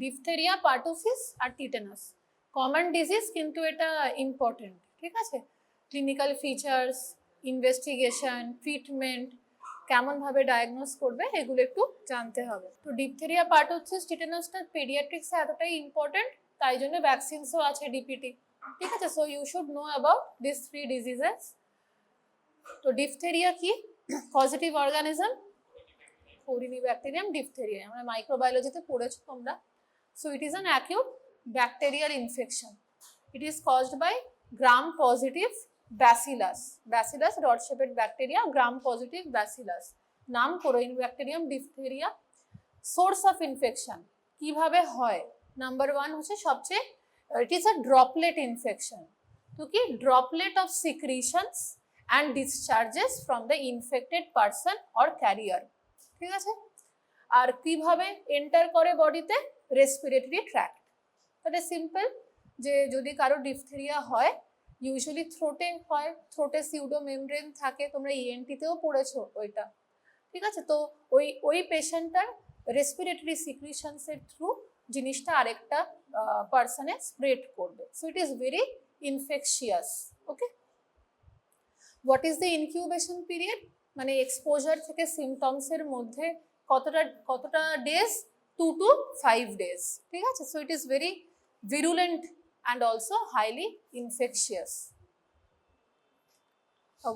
Diphtheria, pertussis আর টিটানাস common disease, কিন্তু এটা important. ঠিক আছে, ক্লিনিক্যাল ফিচার্স, ইনভেস্টিগেশন, ট্রিটমেন্ট, কেমন ভাবে ডায়াগনোস করবে এগুলো একটু জানতে হবে। তো ডিপথেরিয়া, পার্টুসিস, টিটানাসটা পেডিয়াট্রিক্সে এতটাই ইম্পর্টেন্ট, তাই জন্য ভ্যাকসিনসও আছে ডিপিটি। ঠিক আছে, so you should know about this 3 diseases. তো ডিপথেরিয়া কি? পজিটিভ অর্গানিজম, Corynebacterium diphtheria, আমরা মাইক্রোবায়োলজিতে পড়েছো তোমরা। So it is an acute bacterial infection. It is caused by gram-positive bacillus. Bacillus rod-shaped bacteria, gram-positive bacillus. নাম Corynebacterium diphtheria. Source of infection কিভাবে হয়? Number 1 হচ্ছে সবচেয়ে, it is a droplet infection. তো কি? Droplet of secretions and discharges from the infected person or carrier. ঠিক আছে, আর কিভাবে এন্টার করে বডিতে? Respiratory tract. তাহলে সিম্পল, যে যদি কারো ডিপথেরিয়া হয় ইউজুয়ালি থ্রোটে হয়, থ্রোটে সিউডো মেমব্রেন থাকে, তোমরা ইএনটিতেও পড়েছো ওইটা। ঠিক আছে, তো ওই পেশেন্টটার রেসপিরেটরি সিক্রিশনসের থ্রু জিনিসটা আরেকটা পার্সনে স্প্রেড করবে। So it is very infectious. Okay, what is the incubation period? মানে এক্সপোজার থেকে সিমটমসের মধ্যে কতটা ডেজ? 2 to 5 days. ঠিক আছে, so it is very virulent and also highly infectious.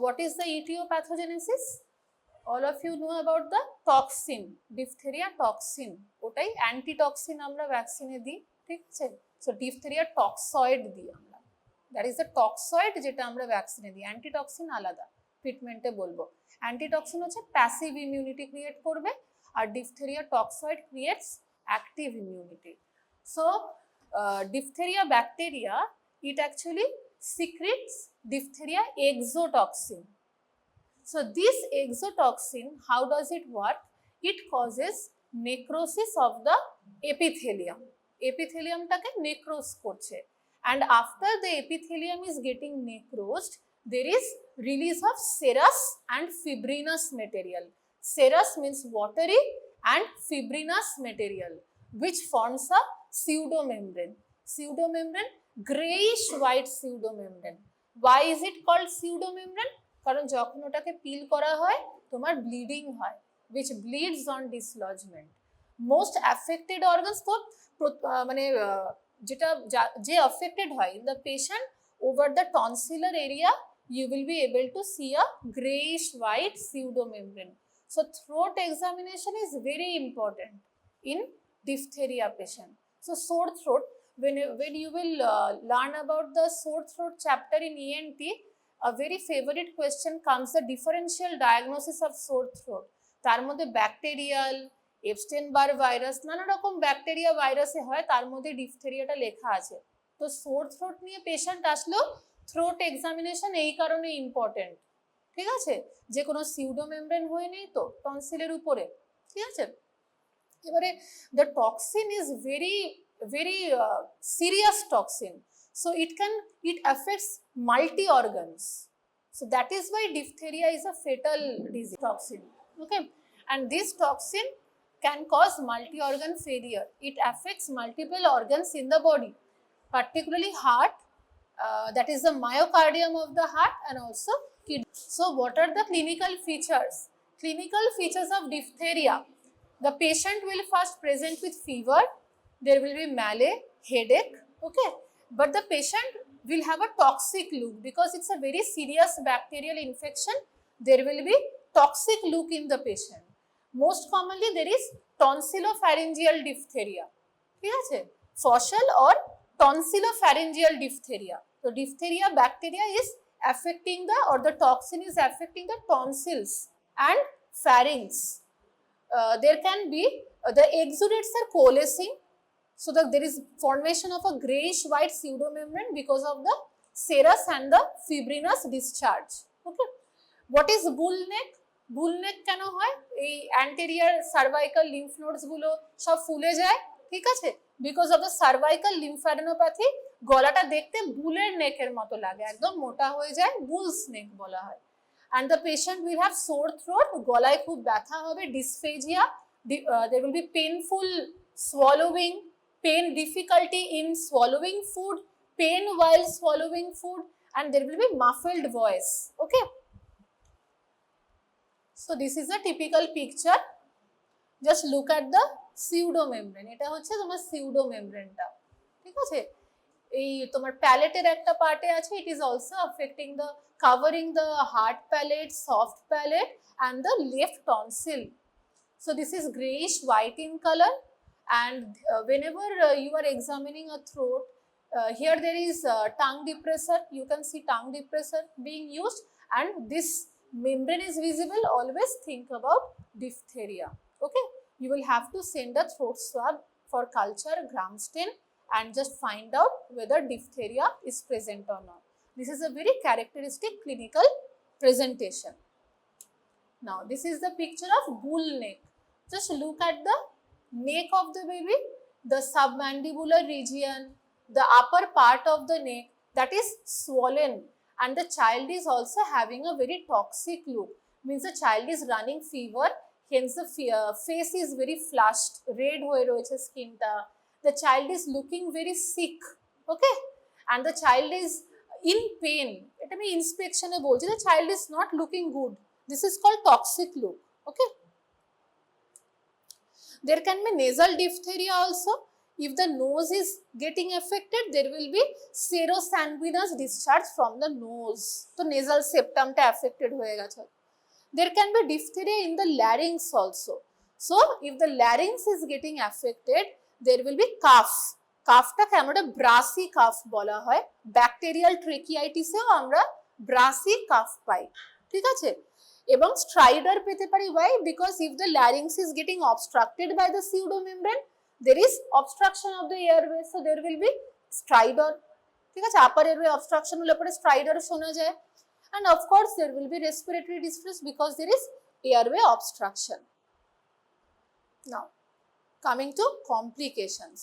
What is the etiopathogenesis? All of you know about the toxin, diphtheria toxin. ওটাই antitoxin আমরা ভ্যাকসিনে দিই। ঠিক আছে, সো ডিপথেরিয়া টক্সয়েড দিই আমরা, দ্যাট ইজ দ্য টক্সয়েড যেটা আমরা ভ্যাকসিনে দিই। অ্যান্টিটক্সিন আলাদা, ট্রিটমেন্টে বলবো। অ্যান্টিটক্সিন হচ্ছে প্যাসিভ ইমিউনিটি ক্রিয়েট করবে, আর diphtheria toxoid creates active immunity. So diphtheria bacteria, it actually secretes diphtheria exotoxin. So this exotoxin, how does it work? It causes necrosis of the epithelium. Epithelium টাকে necrose করছে, and after the epithelium is getting necrosed, there is release of serous and fibrinous material. Serous means watery and fibrinous material, which forms a pseudomembrane. Pseudomembrane, grayish white pseudomembrane. Why is it called pseudomembrane? কারণ যখন ওটাকে পিল করা হয় তোমার bleeding হয়, which bleeds on dislodgement. Most affected organs, তো মানে যেটা যে affected হয় in the patient, over the tonsillar area you will be able to see a grayish white pseudomembrane. So throat examination is very important in diphtheria patient. So sore throat, when you will learn about the sore throat chapter in ENT, a very favorite question comes, the differential diagnosis of sore throat. তার মধ্যে bacterial, এপস্টেইন-বার virus, নানা রকম bacteria ভাইরাসে হয়, তার মধ্যে ডিপথেরিয়াটা লেখা আছে। তো সোর থ্রোট নিয়ে পেশেন্ট আসলেও থ্রোট এক্সামিনেশন এই কারণে ইম্পর্টেন্ট। ঠিক আছে, যে কোনো সিউডো মেমব্রেন হয়ে নেই তো টনসিলের উপরে। ঠিক আছে, এবারে the toxin is very serious toxin, so it affects multi organs, so that is why diphtheria is a fatal disease toxin. Okay, and this toxin can cause multi organ failure. It affects multiple organs in the body, particularly heart, that is the myocardium of the heart, and also kidney. So what are the clinical features? Clinical features of diphtheria: the patient will first present with fever, there will be malaise, headache, okay, but the patient will have a toxic look because it's a very serious bacterial infection. There will be toxic look in the patient. Most commonly there is tonsillopharyngeal diphtheria. ঠিক আছে, faucial or tonsillopharyngeal diphtheria. So diphtheria bacteria is affecting the toxin is affecting the tonsils and pharynx. There can be the exudates are coalescing, so that there is formation of a grayish white pseudomembrane because of the serous and the fibrinous discharge. Okay, what is bull neck? Bull neck কেন হয়? এই anterior cervical lymph nodes গুলো সব ফুলে যায়। ঠিক আছে, because of the cervical lymphadenopathy, গলাটা দেখতে বুলের নেকের মতো লাগে, একদম মোটা হয়ে যায়, বুলস নেক বলা হয়। And the patient will have sore throat, গলায় খুব ব্যথা হবে, dysphagia, there will be painful swallowing, pain, difficulty in swallowing food, pain while swallowing food, and there will be muffled voice. Okay. So this is a typical picture. Just look at the pseudomembrane. এটা হচ্ছে তোমার pseudomembrane টা, ঠিক আছে? এই তোমার প্যালেটের একটা পার্টে আছে, it is also affecting the covering the hard palate, soft palate and the left tonsil. So this is grayish white in color, and whenever you are examining a throat, here there is tongue depressor. You can see tongue depressor being used, and this membrane is visible. Always think about diphtheria. Okay, you will have to send a throat swab for culture, gram stain, and just find out whether diphtheria is present or not. This is a very characteristic clinical presentation. Now this is the picture of bull neck. Just look at the neck of the baby, the submandibular region, the upper part of the neck, that is swollen, and the child is also having a very toxic look. Means the child is running fever, hence the face is very flushed, red hoye royeche skin ta. The child is looking very sick. Okay, and the child is in pain. Eta ami inspection e bolchi, the child is not looking good. This is called toxic look. Okay. There can be nasal diphtheria also. If the nose is getting affected, there will be serosanguinous discharge from the nose. So nasal septum ta affected hoye geche. There can be diphtheria in the larynx also. So if the larynx is getting affected, there will be cough. কাফটাকে আমরা Brassey calf বলা হয়। Bacterial ট্রেকিয়াইটিসেও আমরা Brassey calf পাই, ঠিক আছে? এবং স্ট্রাইডার পেতে পারি, why? Because if the larynx is getting obstructed by the pseudomembrane, there is obstruction of the airway, so there will be stridor, ঠিক আছে? আপার এয়ারওয়ে অবস্ট্রাকশন হলে পরে স্ট্রাইডার শোনা যায়, and of course there will be respiratory distress because there is airway obstruction. Now coming to complications.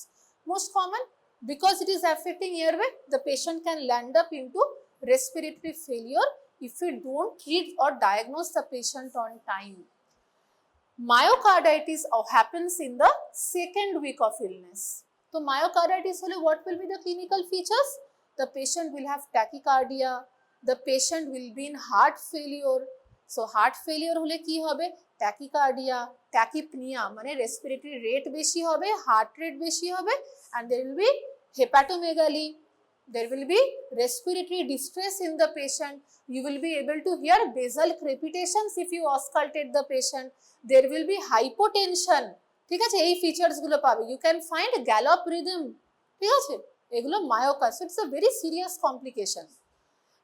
Most common, because it is affecting airway, the patient can land up into respiratory failure if we don't treat or diagnose the patient on time. Myocarditis happens in the second week of illness. So myocarditis hole what will be the clinical features? The patient will have tachycardia, the patient will be in heart failure. So heart failure hole ki hobe? Tachycardia, tachypnea মানে respiratory rate বেশি হবে, heart rate বেশি হবে, and there will be hepatomegaly, there will be respiratory distress in the patient. You will be able to hear basal crepitations if you auscultate the patient. There will be hypotension, ঠিক আছে? এই features গুলো পাবে। You can find gallop rhythm, ঠিক আছে? এগুলো myocarditis, it's a very serious complication.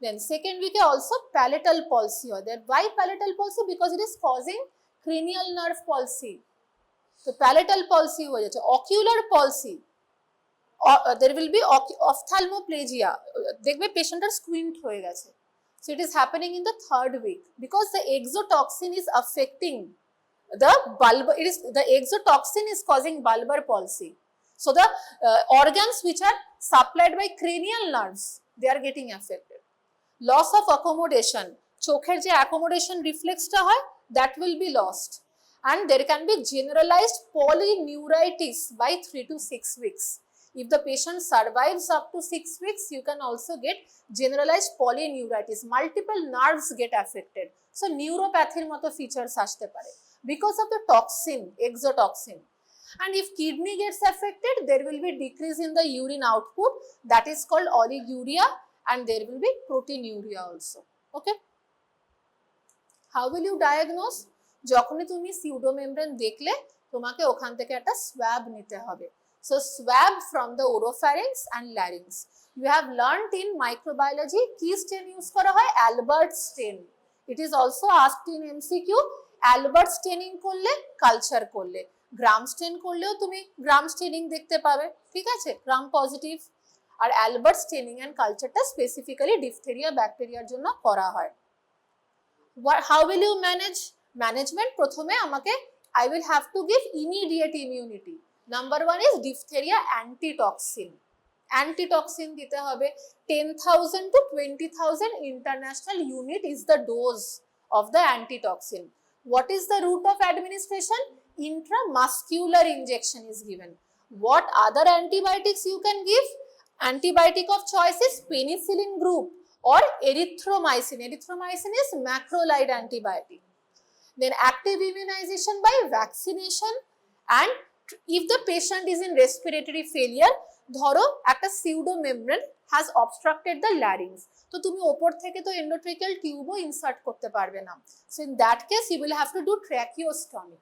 Then second week also palatal palsy হয়। That why palatal palsy? Because it is causing cranial nerve palsy. So palatal palsy হয়ে যাচ্ছে। Ocular palsy, there will be ophthalmoplegia, দেখবে পেশেন্টের squint হয়ে গেছে। So it is happening in the third week because the exotoxin is affecting the bulbar, the exotoxin is causing bulbar palsy. So the organs which are supplied by cranial nerves, they are getting affected. Loss of accommodation, চোখের যে accommodation reflex টা হয়, that will be lost, and there can be generalized polyneuritis by 3 to 6 weeks. If the patient survives up to 6 weeks, you can also get generalized polyneuritis. Multiple nerves get affected. So neuropathy মতো features আসতে পারে because of the toxin, exotoxin. And if kidney gets affected, there will be decrease in the urine output, that is called oliguria, and there will be proteinuria also. Okay. How will you diagnose? যখনই তুমি pseudomembrane দেখলে তোমাকে ওখান থেকে একটা swab নিতে হবে। So swab from the oropharynx and larynx. You have learnt in microbiology কি stain use করা হয়? Albert stain. It is also asked in MCQ. Albert staining করলে, কালচার করলে, গ্রাম স্টেন করলেও তুমি গ্রাম স্টেনিং দেখতে পাবে, ঠিক আছে? Gram positive. আর অ্যালবার্ট স্টেনিং অ্যান্ড কালচারটা স্পেসিফিক্যালি ডিফথেরিয়া ব্যাকটেরিয়ার জন্য করা হয়। How will you manage? Management প্রথমে আমাকে I will have to give immediate immunity. Number 1 is diphtheria antitoxin. Antitoxin দিতে হবে 10,000 to 20,000 international unit is the dose of the antitoxin. What is the route of administration? Intramuscular injection is given. What other antibiotics you can give? Antibiotic of choice is penicillin group or erythromycin. Erythromycin is macrolide antibiotic. Then active immunization by vaccination, and if the patient is in respiratory failure, ধরো একটা pseudo membrane has obstructed the larynx, তো তুমি ওপর থেকে তো endotracheal tube insert করতে পারবে না, so in that case you will have to do tracheostomy.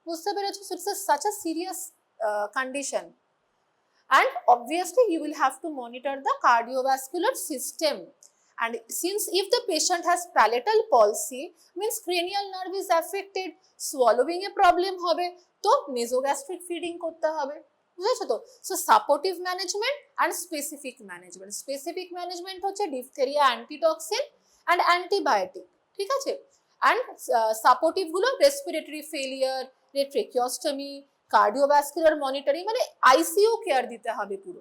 বুঝতে পেরেছো? So it's such a serious condition, and obviously you will have to monitor the cardiovascular system. And since if the patient has palatal palsy, means cranial nerve is affected, swallowing a problem হবে, তো nasogastric feeding করতে হবে, বুঝেছো তো? So supportive management and specific management. Specific management হচ্ছে diphtheria antitoxin and antibiotic, ঠিক আছে? And supportive গুলো respiratory failure, tracheostomy, cardiovascular monitoring, মানে ICU care দিতে হবে পুরো,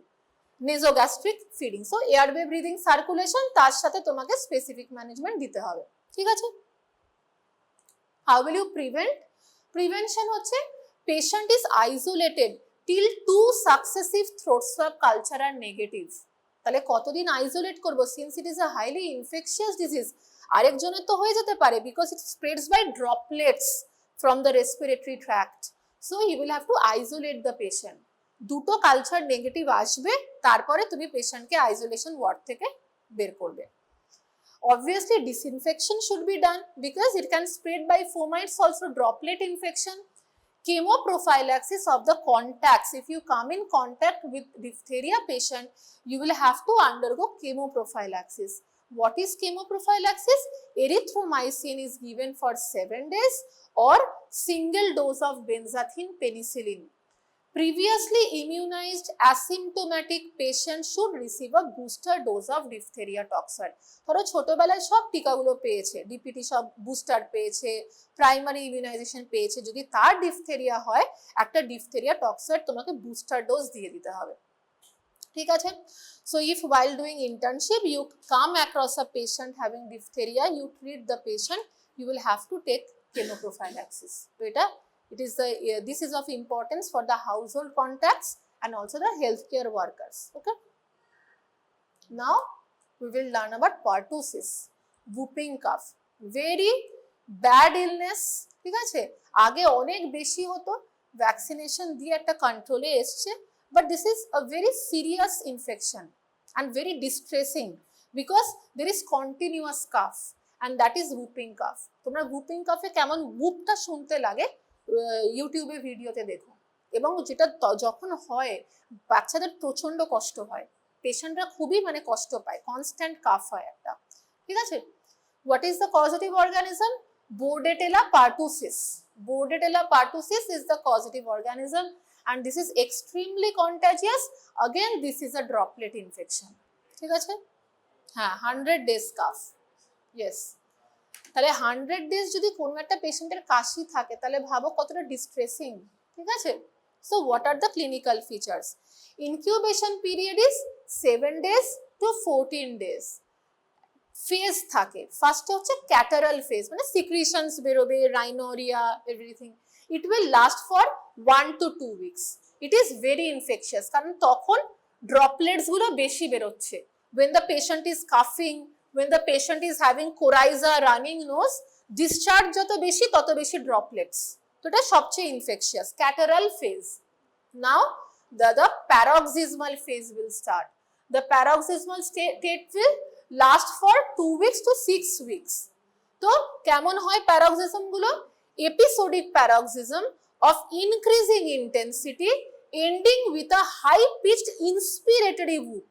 nasogastric feeding. So airway breathing circulation, তার সাথে তোমাকে specific management দিতে হবে, ঠিক আছে? How will you prevent? Prevention হচ্ছে patient is isolated till 2 successive throat swab culture are negative. তাহলে কতদিন isolate করব? Since it is a highly infectious disease, আরেকজনের তো হয়ে যেতে পারে, because it spreads by droplets from the respiratory tract. So you will have to isolate the patient. দুটো culture negative আসবে, তারপরে তুমি পেশেন্টকে আইসোলেশন ওয়ার্ড থেকে বের করবে। Obviously disinfection should be done because it can spread by fomites, also droplet infection. Chemoprophylaxis of the contacts. If you come in contact with diphtheria patient, you will have to undergo chemoprophylaxis. What is chemoprophylaxis? Erythromycin is given for 7 days or single dose of benzathine penicillin. Previously immunized asymptomatic patient should receive a booster dose of diphtheria toxoid. ধরো ছোটবেলায় সব টিকাগুলো পেয়েছে, DPT সব booster পেয়েছে, primary immunisation পেয়েছে, যদি তার diphtheria হয় একটা ডিফথেরিয়া টক্সয়েড তোমাকে বুস্টার ডোজ দিয়ে দিতে হবে, ঠিক আছে? So if while doing internship you come across a patient having diphtheria, you treat the patient, you will have to take chemoprophylaxis. তো এটা this is of importance for the household contacts and also the healthcare workers. Okay. Now we will learn about pertussis, whooping cough. Very bad illness, ঠিক আছে? আগে অনেক বেশি হতো, vaccination দিয়ে একটা কন্ট্রোলে এসছে, but this is a very serious infection and very distressing because there is continuous cough and that is whooping cough. তোমরা whooping cough এ কেমন whoopটা শুনতে লাগে ইউটিউবে ভিডিওতে দেখো, এবং যেটা যখন হয় বাচ্চাদের প্রচন্ড কষ্ট হয়, পেশেন্টরা খুবই মানে কষ্ট পায়, কনস্ট্যান্ট কাফ হয় একটা, ঠিক আছে? What is the causative organism? Bordetella pertussis. Bordetella pertussis is the causative organism and this is extremely contagious. Again this is a droplet infection, ঠিক আছে? হ্যাঁ, 100 days cough. Yes. তাহলে 100 days যদি কোনো একটা পেশেন্টের কাশি থাকে তাহলে ভাবো কতটা ডিস্ট্রেসিং, ঠিক আছে? So what are the clinical features? Incubation period is 7 days to 14 days. Phase থাকে, ফার্স্টে হচ্ছে ক্যাটারাল ফেজ, মানে সিক্রিশনস বেরোবে, rhinorrhoea, everything. It will last for 1 to 2 weeks. It is very infectious, কারণ তখন ড্রপলেটস গুলো বেশি বেরোচ্ছে। when the patient is coughing, when the patient is having coryza, running nose, discharge যত বেশি তত বেশি ড্রপলেটস, তো এটা সবচেয়ে infectious, catarrhal phase. Now the paroxysmal phase will start. The paroxysmal state will last for 2 weeks to 6 weeks. তো কেমন হয় প্যারক্সিজম গুলো? Episodic paroxysm of increasing intensity ending with a high pitched inspiratory whoop.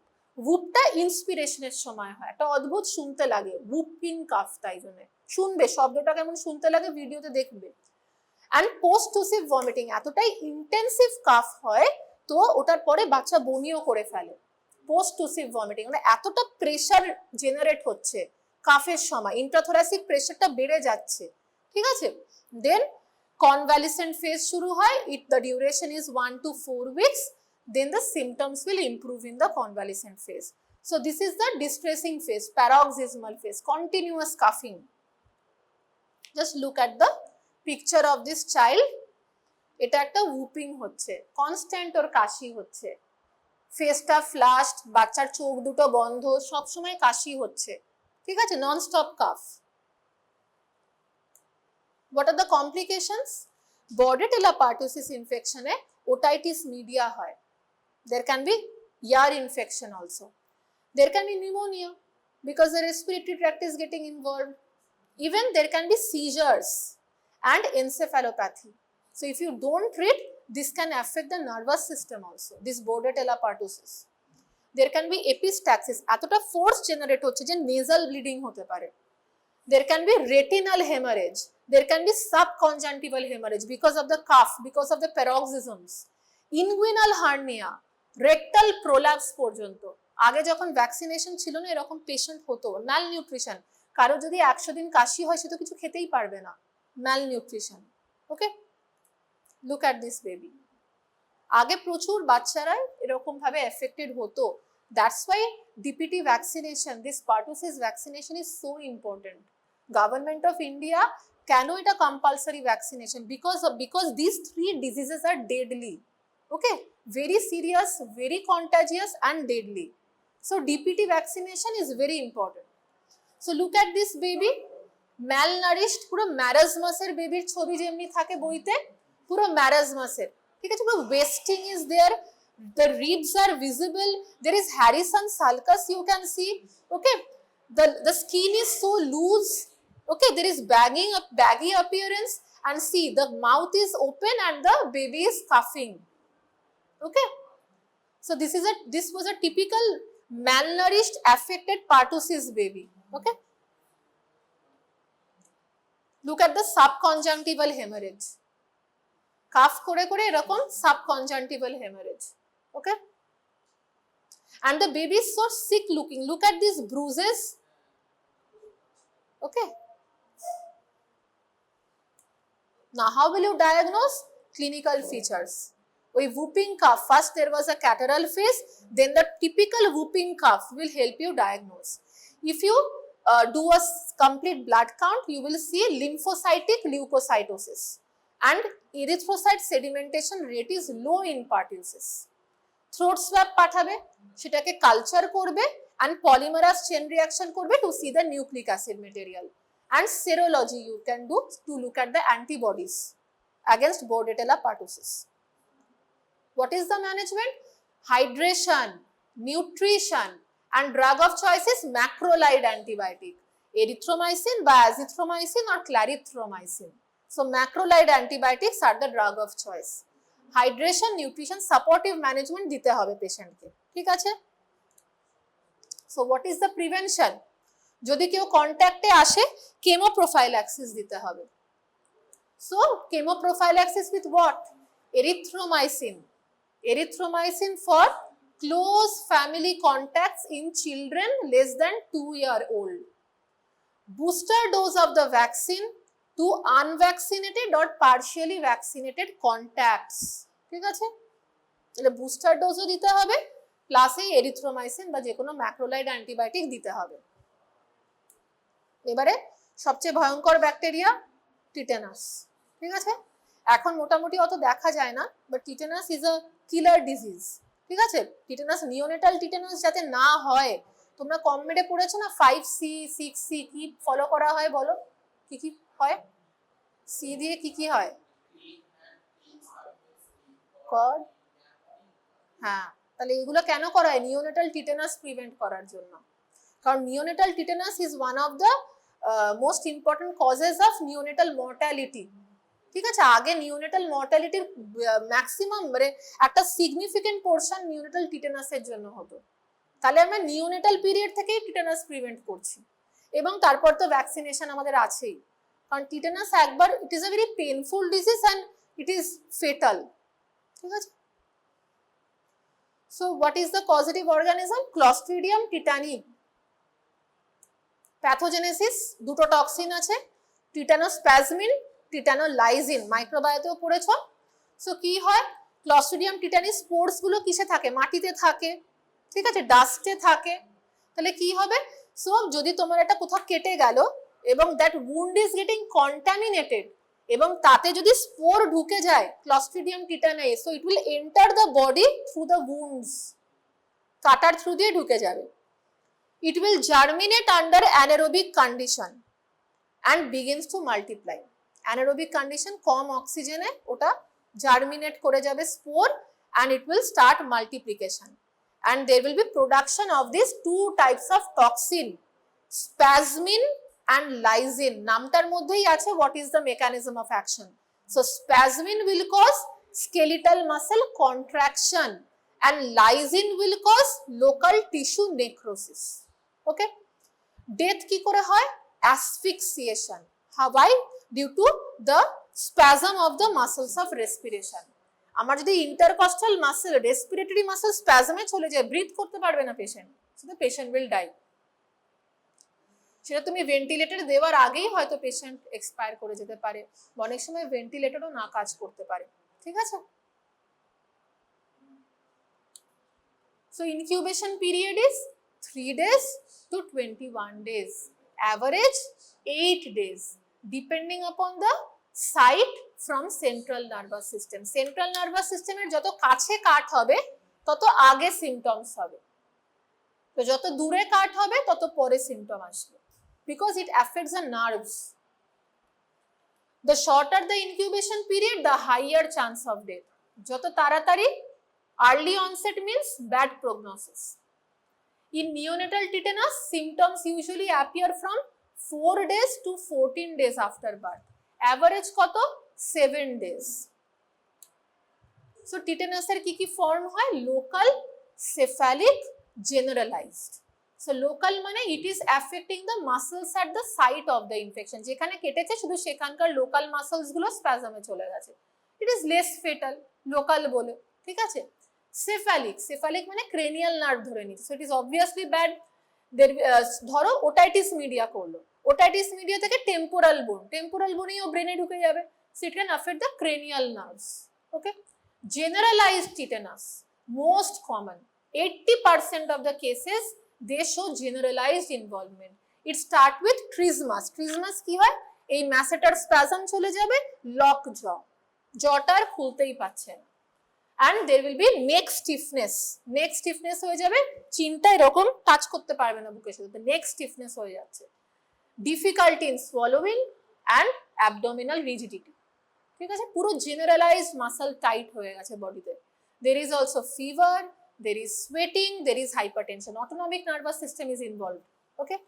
whoopটা ইন্সপিরেশনের সময় হয়, একটা অদ্ভুত শুনতে লাগে, whooping cough, তাই জন্য শুনবে শব্দটা কেমন শুনতে লাগে, ভিডিওতে দেখবে। and post-tussive vomiting, এতটাই ইন্টেন্সিভ কাফ হয় তো ওটার পরে বাচ্চা বমিও করে ফেলে। পোস্ট-টুসিভ ভমিটিং মানে এতটা প্রেশার জেনারেট হচ্ছে কাফের সময়, ইন্ট্রাথোরাসিক প্রেশারটা বেড়ে যাচ্ছে, ঠিক আছে? দেন কনভ্যালিসেন্ট ফেজ শুরু হয়, the duration is 1 to 4 weeks. Then the symptoms will improve in the convalescent phase. So this is the distressing phase, paroxysmal phase, continuous coughing. Just look at the picture of this child. এটা একটা whooping হচ্ছে, constant ওর কাশি হচ্ছে, ফেসটা ফ্লাশড, বাচ্চার চোখ দুটো বন্ধ, সব সময় কাশি হচ্ছে, ঠিক আছে, non stop calf. What are the complications? Bordetella pertussis infection A otitis media হয়, there can be ear infection also, there can be pneumonia because the respiratory tract is getting involved, even there can be seizures and encephalopathy. So if you don't treat, this can affect the nervous system also, this Bordetella pertussis. There can be epistaxis, এতটা force generate হচ্ছে যে nasal bleeding হতে পারে। There can be retinal hemorrhage, there can be subconjunctival hemorrhage because of the cough, because of the paroxysms, inguinal hernia, rectal prolapse পর্যন্ত। আগে যখন vaccination ছিল না এরকম পেশেন্ট হতো, malnutrition, কারো যদি 100 দিন কাশি হয় সে তো কিছু খেতেই পারবে না, malnutrition, okay. Look at this baby, আগে প্রচুর বাচ্চারা এরকম ভাবে এফেক্টেড হতো, that's why DPT vaccination, this pertussis vaccination is so important. Government of India কেন এটা compulsory vaccination, because this 3 diseases are deadly, okay, very serious, very contagious and deadly. So DPT vaccination is very important. So look at this baby, malnourished, পুরো ম্যারাজমাসের বেবির ছবি যেমনি থাকে বইতে, পুরো ম্যারাজমাসের, ঠিক আছে, পুরো wasting is there, the ribs are visible, there is Harrison sulcus you can see, okay, the skin is so loose, okay, there is baggy appearance, and see the mouth is open and the baby is coughing, okay. So this was a typical malnourished affected pertussis baby, okay. Look at the subconjunctival hemorrhage, calf করে করে এরকম subconjunctival hemorrhage, okay, and the baby is so sick looking, look at these bruises, okay. Now how will you diagnose? Clinical features, ওই whooping cough, first there was a catarrhal phase, then the typical whooping cough will help you diagnose. If you do a complete blood count, you will see lymphocytic leukocytosis and erythrocyte sedimentation rate is low in pertussis. Throat swab পাঠাবে, সেটাকে culture করবে and polymerase chain reaction করবে to see the nucleic acid material, and serology you can do to look at the antibodies against Bordetella pertussis. What is the management? Hydration, nutrition, and drug of choice is macrolide antibiotic, erythromycin, বা azithromycin or clarithromycin. So macrolide antibiotics are the drug of choice. Hydration, nutrition, supportive management দিতে হবে পেশেন্টকে, ঠিক আছে। So what is the prevention? যদি কেউ কন্ট্যাক্টে আসে chemoprophylaxis দিতে হবে। So chemoprophylaxis with what? Erythromycin for close family contacts in children less than 2-year-old. Booster dose of the vaccine to unvaccinated or partially vaccinated contacts, ঠিক আছে, তাহলে booster ডোজও দিতে হবে প্লাস এই এরিথ্রোমাইসিন বা যে কোনো ম্যাক্রোলাইড অ্যান্টিবায়োটিক দিতে হবে। এবারে সবচেয়ে ভয়ঙ্কর ব্যাকটেরিয়া টিটেনাস, ঠিক আছে, এখন মোটামুটি অত দেখা যায় না, but tetanus is a killer disease, ঠিক আছে। টিটেনাস, নিওনেটাল টিটেনাস যাতে না হয়, তোমরা কম মেডে পড়েছো না 5C 6C, কি ফলো করা হয় বলো, কি কি হয়, সি দিয়ে কি হয়, কড, হ্যাঁ, তাহলে এগুলো কেন করা হয়? নিওনেটাল টিটেনাস প্রিভেন্ট করার জন্য, কারণ neonatal tetanus is one of the most important causes of neonatal mortality, ঠিক আছে। আগে নিওনেটাল মর্টালিটির ম্যাক্সিমাম মানে একটা সিগনিফিকেন্ট পোর্শন নিওনেটাল টিটেনাসের জন্য হতো, তাহলে আমরা নিওনেটাল পিরিয়ড থেকেই টিটেনাস প্রিভেন্ট করছি, এবং তারপর তো ভ্যাকসিনেশন আমাদের আছেই, কারণ টিটেনাস একবার, it is a very painful disease and it is fatal, ঠিক আছে। So what is the causative organism? Clostridium tetani. Pathogenesis, দুটো টক্সিন আছে, টিটানোস্প্লাজমিন, টিটানোলাইজিন, মাইক্রোবায়োতেও পড়েছো। সো কি হয়, ক্লস্ট্রিডিয়াম টিটানি স্পোর্স গুলো কিসে থাকে? মাটিতে থাকে, ঠিক আছে, ডাস্টে থাকে, তাহলে কি হবে? সো যদি তোমার এটা কোথাও কেটে গেল এবং that wound is getting contaminated, এবং তাতে যদি স্পোর ঢুকে যায় clostridium tetani, so it will enter the body through the wounds, কাটার থ্রু দিয়ে ঢুকে যাবে। It will germinate under anaerobic condition and begins to multiply. Anaerobic condition, কম অক্সিজেনে ওটা জার্মিনেট করে যাবে spore, and it will start multiplication, and there will be production of these two types of toxin, spasmin and lysine. নামটার মধ্যেই আছে what is the mechanism of action. So spasmin will cause skeletal muscle contraction and lysine will cause local tissue necrosis. Okay, death কি করে হয়? Asphyxiation. How? Why? Due to the spasm of the muscles of respiration. আমার যদি intercostal muscle, respiratory muscle স্প্যাজমে চলে যায়, breathe করতে পারবে না patient, so the patient will die. সেটা তুমি ভেন্টিলেটর দেওয়ার আগেই হয়তো পেশেন্ট এক্সপায়ার করে যেতে পারে, অনেক সময় ভেন্টিলেটরও না কাজ করতে পারে। ঠিক আছে, so incubation period is 3 days to 21 days, average 8 days depending upon the site from central nervous system. Central nervous system এর যত কাছে কাট হবে তত আগে সিমটমস হবে, তো যত দূরে কাট হবে তত পরে সিমটম আসবে, because it affects the nerves. The shorter the incubation period, the higher chance of death. যত তাড়াতাড়ি, early onset means bad prognosis. In neonatal tetanus, symptoms usually appear from 4 days to 14 days after birth. Average কত? 7 days. So tetanus এর কি কি form হয়? Local, cephalic, generalized. So local মানে it is affecting the muscles at the site of the infection. যেখানে কেটেছে শুধু সেখানকার লোকাল মাসলস গুলো স্প্যাজমে চলে গেছে, it is less fatal, local বলে। ঠিক আছে, cephalic, cephalic মানে cranial nerve ধরে নিচ্ছে, so it is obviously bad. ধরো ওটাইটিস মিডিয়া করলো, ওটাইটিস মিডিয়া থেকে টেম্পোরাল বোন, টেম্পোরাল বোনেও ব্রেনে ঢুকে যাবে, so it can affect the cranial nerves. Okay, generalized tetanus, most common, 80% of the cases they show generalized involvement. It start with trismus. Trismus কি হয়? এই masseter spasm চলে যাবে, লক জ, জটা আর খুলতেই পারছে না, and there will be neck stiffness. neck stiffness হয়ে যাবে, চিনটা এরকম টাচ করতে পারবে না বুকের সাথে, neck stiffness হয়ে যাচ্ছে, difficulty in swallowing and abdominal rigidity. ঠিক আছে, পুরো generalized muscle tight হয়ে গেছে বডিতে। There is also fever, there is sweating, there is hypertension, autonomic nervous system is involved. Okay,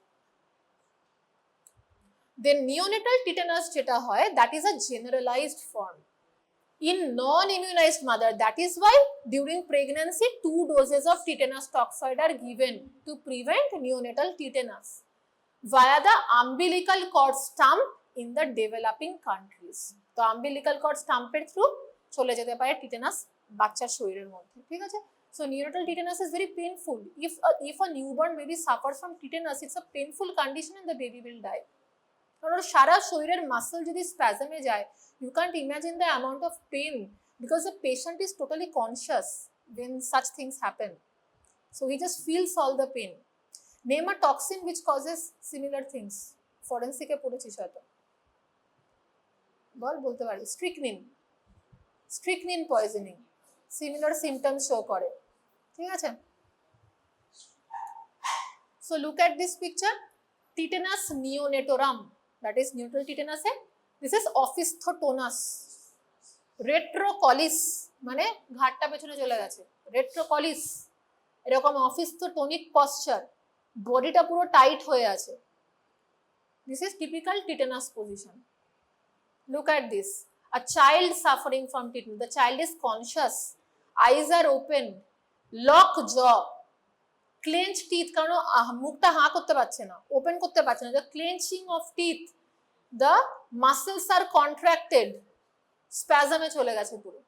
then neonatal tetanus যেটা হয়, that is a generalized form in non-immunized mother. That is why during pregnancy 2 doses of tetanus toxoid are given to prevent neonatal tetanus via the umbilical cord stump in the developing countries. তো umbilical cord stump এর through চলে যেতে পারে tetanus বাচ্চার শরীরের মধ্যে। ঠিক আছে, so neonatal tetanus is very painful. If a newborn baby suffers from tetanus, it's a painful condition and the baby will die. কারণ সারা শরীরের মাসল যদি স্প্যাজমে যায়, you can't imagine the amount of pain, because the patient is totally conscious when such things happen, so he just feels all the pain. Name a toxin which causes similar things. Forensic এ পড়েছিস হয়তো, বলতে পারি, strychnine poisoning, similar symptoms show করে। ঠিক আছে, so look at this picture, tetanus neonatorum, that is neonatal tetanus A this is opisthotonus, retrocolis মানে ঘাটটা পেছনে চলে গেছে, retrocolis এরকম opistotonic posture, বডিটা পুরো টাইট হয়ে আছে, this is typical tetanus position. Look at this, a child suffering from tetanus, the child is conscious, eyes are open, lock jaw, clenched teeth, কারণ মুখটা হাঁ করতে পারছে না, ওপেন করতে পারছে না, the clenching of teeth, the muscles are contracted, spasm এ চলে গেছে পুরো,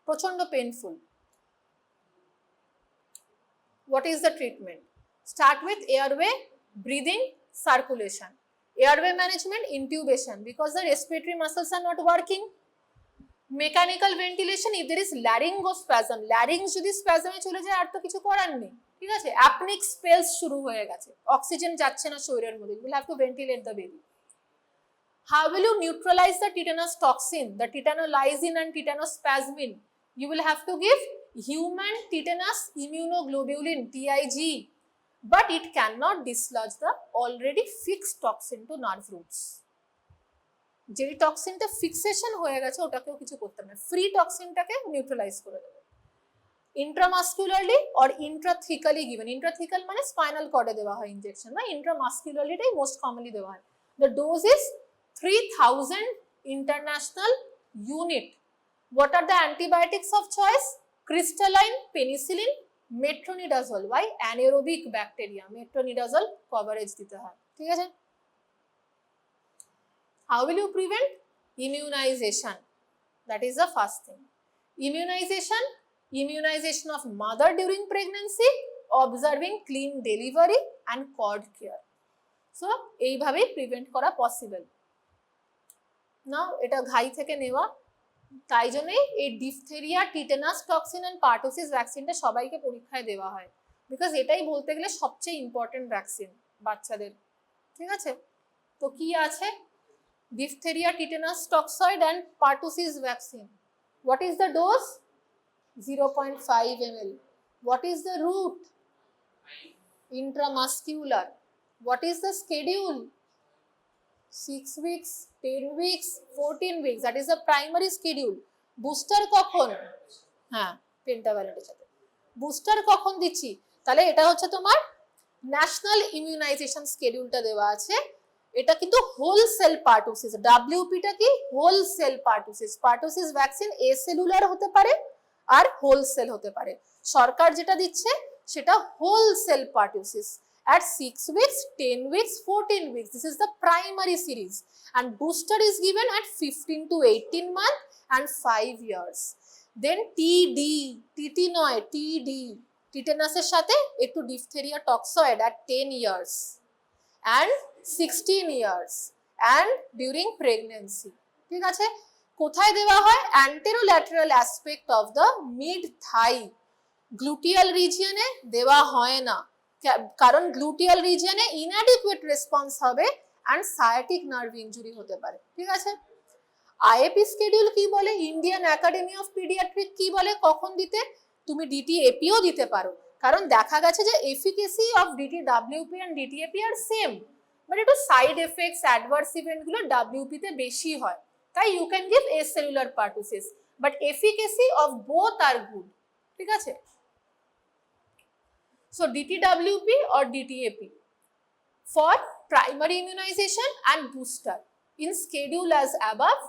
প্রচন্ড painful. What is the treatment? Start with airway, breathing, circulation. Airway management, intubation, because the respiratory muscles are not working. Mechanical ventilation if there is laryngospasm, larynx যদি স্প্যাজমে চলে যায় আর তো কিছু করার নেই। ঠিক আছে, apneic spells শুরু হয়ে গেছে, অক্সিজেন যাচ্ছে না শরীরের মধ্যে, you will have to ventilate the baby. How will you neutralize the tetanus toxin, the tetanolysine and tetanospasmin? You will have to give human tetanus immunoglobulin, TIG, but it cannot dislodge the already fixed toxin to nerve roots. যেই টক্সিনটা fixation হয়ে গেছে ওটাকেও কিছু করতে হবে না, free টক্সিনটাকে neutralise করে দেবে। ইন্ট্রামাস্কুলারলি or ইন্ট্রাথিক্যালি given, ইন্ট্রাথিক্যাল মানে স্পাইনাল কর্ডে দেওয়া হয় ইনজেকশন, বা ইন্ট্রামাস্কুলারলিটাই মোস্ট কমনলি দেওয়া হয়। The dose is 3000 international unit. What are the antibiotics of choice? Crystalline, penicillin, metronidazole. Why? Anaerobic bacteria, metronidazole coverage দিতে হয়, ঠিক আছে? How will you prevent? Immunization. That is the first thing. Immunization, immunization of mother during pregnancy, observing clean delivery and cord care. So, এইভাবেই prevent করা possible. Now এটা ঘাই থেকে নেওয়া, তাই জন্যই এই diphtheria, tetanus toxin and pertussis ভ্যাকসিনটা সবাইকে পরীক্ষায় দেওয়া হয়, বিকজ এটাই বলতে গেলে সবচেয়ে ইম্পর্টেন্ট ভ্যাকসিন বাচ্চাদের, ঠিক আছে? তো কি আছে? Diphtheria, tetanus toxoid and pertussis vaccine. What is the dose? 0.5 ml. What is the route? Intramuscular. What is the schedule? 6 weeks, 10 weeks, 14 weeks. That is the primary schedule. Booster কখন? হ্যাঁ, পেন্টাভ্যালেন্টের সাথে booster কখন দিচ্ছি? তাহলে এটা হচ্ছে তোমার ন্যাশনাল ইমিউনাইজেশন স্কেডিউলটা দেওয়া আছে। এটা কিন্তু হোল সেল পার্টোসিস, ডাব্লিউপিটা কি? Whole cell pertussis. Pertussis vaccine acellular হতে পারে আর হোল সেল হতে পারে। সরকার যেটা দিচ্ছে সেটা whole cell pertussis at 6 weeks, 10 weeks, 14 weeks. This is the primary series, and booster is given at 15 to 18 months and 5 years. Then TD, TT নয়, TD, tetanus-এর সাথে একটু diphtheria toxoid at 10 years and 16 years and during pregnancy. ঠিক আছে? কোথায় দেওয়া হয়? Anterolateral aspect of the mid thigh, gluteal region-এ দেওয়া হয় না, কারণ গ্লুটিয়াল রিজিয়নে ইনঅ্যাডিকুয়েট রেসপন্স হবে এন্ড সায়াটিক নার্ভ ইনজুরি হতে পারে, ঠিক আছে? আইএপি স্কেডিউল কি বলে? ইন্ডিয়ান একাডেমি অফ পিডিয়াট্রিক কি বলে কখন দিতে? তুমি ডিটিএপিও দিতে পারো, কারণ দেখা গেছে যে efficacy of DTwP and DTaP are same, but একটু সাইড এফেক্টস, অ্যাডভার্স ইভেন্ট গুলো ডাব্লিউপি তে বেশি হয়, তাই you can give acellular pertussis, but efficacy of both are good, ঠিক আছে? So DTWP or DTAP for primary immunization and booster in schedule as above,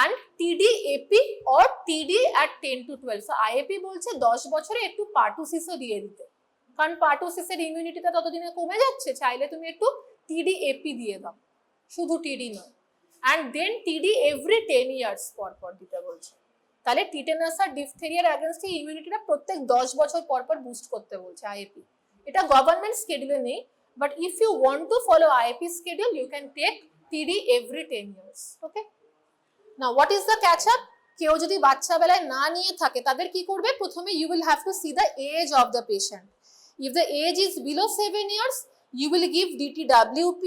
and TDAP or TD at 10 to 12. So IAP বলছে 10 বছরে একটু পার্টোসিসও দিয়ে দিতে, কারণ পার্টোসিসের ইমিউনিটিটা ততদিনে কমে যাচ্ছে, চাইলে তুমি একটু TDAP দিয়ে দাও, শুধু TD নয়। and then TD every 10 years পর পর দিতে বলছে। তাহলে টিটেনাস আর ডিফথেরিয়ার এগেইনস্টে ইমিউনিটিটা প্রত্যেক 10 বছর পর পর বুস্ট করতে বলছে আইএপি। এটা গভর্নমেন্ট স্কেডিউলে নেই, but if you want to follow IAP schedule you can take TD every 10 years. Okay, now what is the catch up? কেউ যদি বাচ্চা বেলায় না নিয়ে থাকে তাদের কি করবে? প্রথমে you will have to see the age of the patient. If the age is below 7 years you will give DTWP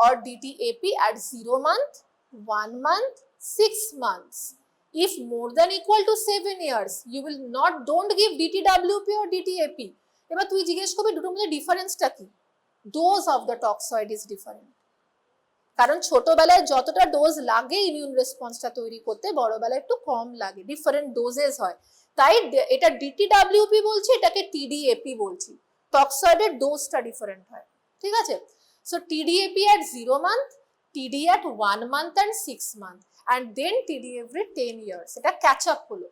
or DTAP at 0 month, 1 month, 6 months. If more than equal to 7 years, you will don't give DTWP or DTAP. এবার তুই জিজ্ঞেস করবি দুটোর মধ্যে ডিফারেন্সটা কি? Dose of the toxoid is different, কারণ ছোটবেলায় যতটা ডোজ লাগে ইমিউন রেসপন্সটা তৈরি করতে, বড়বেলায় একটু কম লাগে, ডিফারেন্ট ডোজেস হয়, তাই এটা DTWP বলছি, এটাকে TDAP বলছি, টক্সয়েডের ডোজটা ডিফারেন্ট হয়, ঠিক আছে? So TDAP at 0 month, TD at 1 month and 6 month, and then TD every 10 years. এটা ক্যাচ আপ হলো।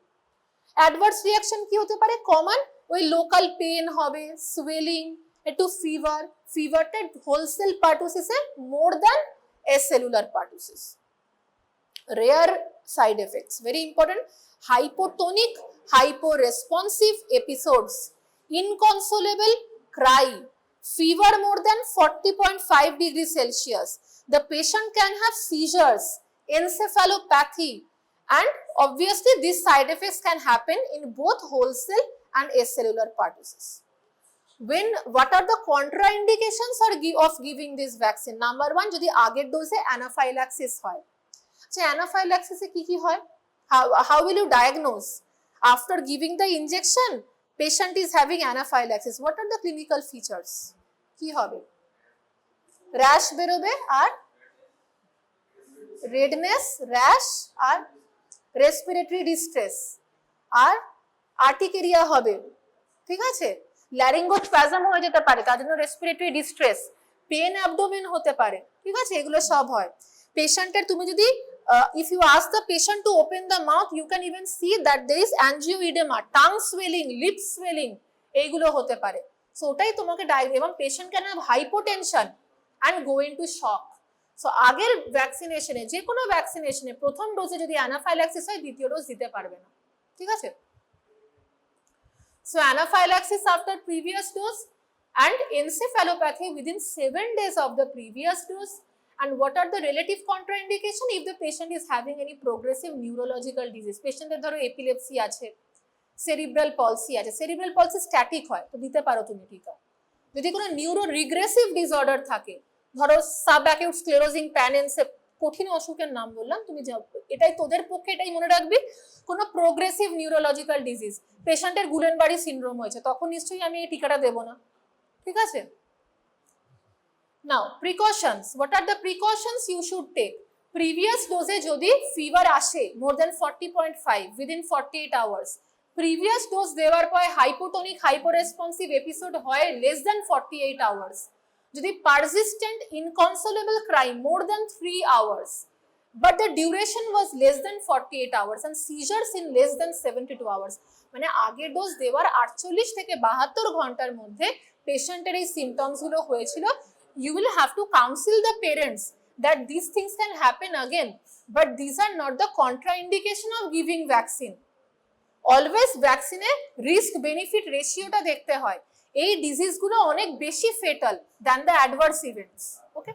অ্যাডভার্স রিঅ্যাকশন কি হতে পারে? কমন ওই লোকাল পেন হবে, সোয়েলিং, একটু ফিভার, ফিভারটা হোলসেল পার্টোসিসে more than acellular pertussis. Rare side effects, very important, hypotonic, hyporesponsive episodes, inconsolable cry, fever more than 40.5 degrees Celsius. The patient can have seizures, encephalopathy, and obviously these side effects can happen in both wholesale and acellular pertussis. What are the contraindications of giving this vaccine? Number 1, যদি আগের ডোজে anaphylaxis হয়, যে অ্যানাফাইল্যাক্সিসে কি কি হয়, how will you diagnose after giving the injection patient is having anaphylaxis, what are the clinical features, কি হবে, rash বেরোবে আর রেডনেস, র্যাশ আর রেসপিরেটরি ডিস্ট্রেস আর আর্টিকেরিয়া হবে, ঠিক আছে, ল্যারিঙ্গোস্প্যাজম হয়ে যেতে পারে, তার জন্য রেসপিরেটরি ডিস্ট্রেস, পেন অ্যাবডোমেন হতে পারে, ঠিক আছে, এগুলো সব হয়। পেশেন্টের তুমি যদি if you ask the patient to open the mouth you can even see that there is angioedema, tongue swelling, lip swelling, এইগুলো হতে পারে। সো ওটাই তোমাকে এবং patient can have hypotension and go into shock। So আগের ভ্যাকসিনেশনে, যে কোনো ভ্যাকসিনেশনে প্রথম ডোজে যদি অ্যানাফাইল্যাক্সিস হয় দ্বিতীয় ডোজ দিতে পারবে না, ঠিক আছে। So anaphylaxis after previous dose and encephalopathy within 7 days of the previous dose, and what are the relative contraindication if the patient is having any progressive neurological disease, patient এর ধরো epilepsy আছে, cerebral palsy আছে, cerebral palsy static হয় তো দিতে পারো তুমি টিকা। যদি কোনো নিউরো রিগ্রেসিভ ডিসঅর্ডার থাকে, ধরো সাবঅ্যাকিউট স্ক্লেরোজিং প্যানেন্সে, কঠিন অসুখের নাম বললাম, তুমি এটাই তোদের পক্ষে এটাই মনে রাখবি, কোনো প্রোগ্রেসিভ নিউরোলজিক্যাল ডিজিজ, পেশেন্টের গুলেনবারি সিনড্রোম হয়েছে, তখন নিশ্চয়ই আমি এই টিকাটা দেবো না, ঠিক আছে। Now precautions, what are the precautions you should take. Previous ডোজে যদি ফিভার আসে more than 40.5 within 48 hours, previous dose দেওয়ার পরে হাইপোটোনিক হাইপোরেসপন্সিভ এপিসোড হয় লেস দেন 48 আওয়ার্স, যদি persistent inconsolable cry more than 3 hours but the duration was less than 48 hours and seizures in less than 72 hours, মানে আগের dose দেওয়ার 48 থেকে 72 ঘন্টার মধ্যে পেশেন্টের এই সিমটমস গুলো হয়েছিল, you will have to counsel the parents that these things can happen again, but these are not the contraindication of giving vaccine. Always ভ্যাকসিনে রিস্ক বেনিফিট রেশিওটা দেখতে হয়, এই ডিজিজ গুলো অনেক বেশি fatal than the adverse events. Okay,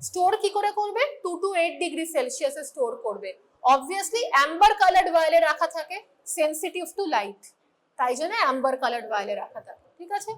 store কি করে করবে, 2 to 8 ডিগ্রি সেলসিয়াসে স্টোর করবে, অবভিয়াসলি অ্যাম্বার কালার্ড ভায়োলে রাখা থাকে, সেনসিটিভ টু লাইট, তাই জন্য অ্যাম্বার কালার্ড ভায়োলে রাখা থাকে, ঠিক আছে।